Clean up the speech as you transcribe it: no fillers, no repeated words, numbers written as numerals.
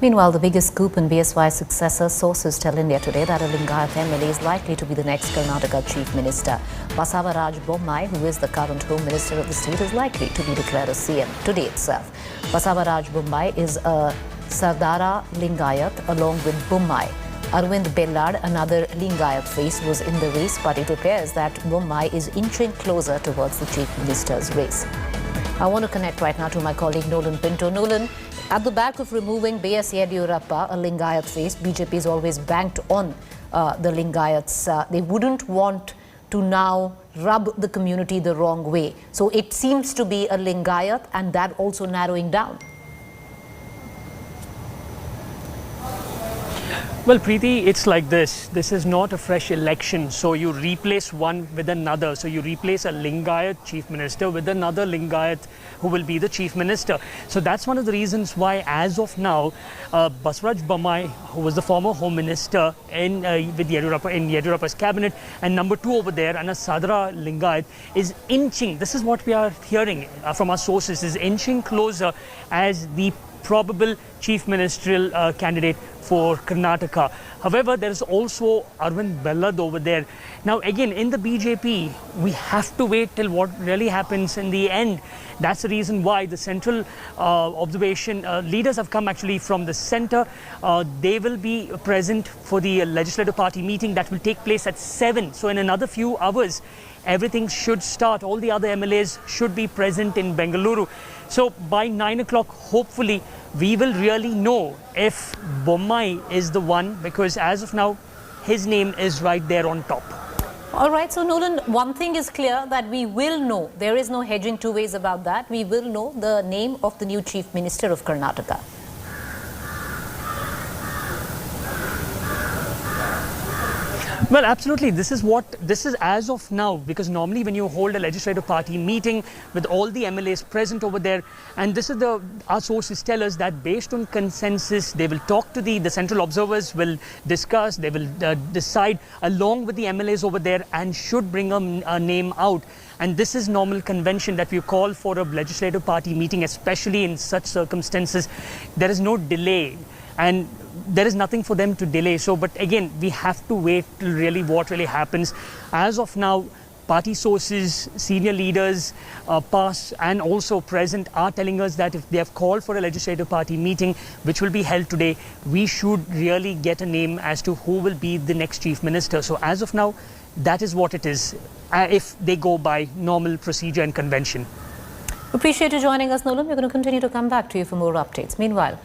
Meanwhile, the biggest scoop in BSY's successor, sources tell India Today that a Lingayat MLA is likely to be the next Karnataka Chief Minister. Basavaraj Bommai, who is the current Home Minister of the state, is likely to be declared as CM today itself. Basavaraj Bommai is a Sardara Lingayat along with Bommai. Arvind Bellad, another Lingayat face, was in the race, but it appears that Bommai is inching closer towards the Chief Minister's race. I want to connect right now to my colleague Nolan Pinto. Nolan, at the back of removing B.S. Yediyurappa, a Lingayat face, BJP is always banked on the Lingayats. They wouldn't want to now rub the community the wrong way. So it seems to be a Lingayat, and that also narrowing down. Well, Preeti, it's like this. This is not a fresh election. So you replace one with another. So you replace a Lingayat Chief Minister with another Lingayat who will be the Chief Minister. So that's one of the reasons why, as of now, Basavaraj Bommai, who was the former Home Minister with Yediyurappa, in Yediyurappa's cabinet, and number two over there, and a Sadara Lingayat, is inching. This is what we are hearing from our sources, is inching closer as the probable chief ministerial candidate for Karnataka. However, there is also Arvind Bellad over there. Now, again, in the BJP, we have to wait till what really happens in the end. That's the reason why the central observation leaders have come actually from the center. They will be present for the legislative party meeting that will take place at 7. So in another few hours, everything should start. All the other MLAs should be present in Bengaluru. So by 9 o'clock, hopefully, we will really know if Bommai is the one, because as of now, his name is right there on top. All right, so Nolan, one thing is clear, that we will know. There is no hedging two ways about that. We will know the name of the new Chief Minister of Karnataka. Well, absolutely. This is as of now, because normally when you hold a legislative party meeting with all the MLAs present over there, and this is our sources tell us that based on consensus, they will talk to the central observers, will discuss, they will decide along with the MLAs over there, and should bring a name out. And this is normal convention that we call for a legislative party meeting, especially in such circumstances. There is no delay, and there is nothing for them to delay. So, but again, we have to wait till really what really happens. As of now, party sources, senior leaders, past and also present, are telling us that if they have called for a legislative party meeting, which will be held today, we should really get a name as to who will be the next chief minister. So as of now, that is what it is, if they go by normal procedure and convention. Appreciate you joining us, Nolan. We're going to continue to come back to you for more updates. Meanwhile,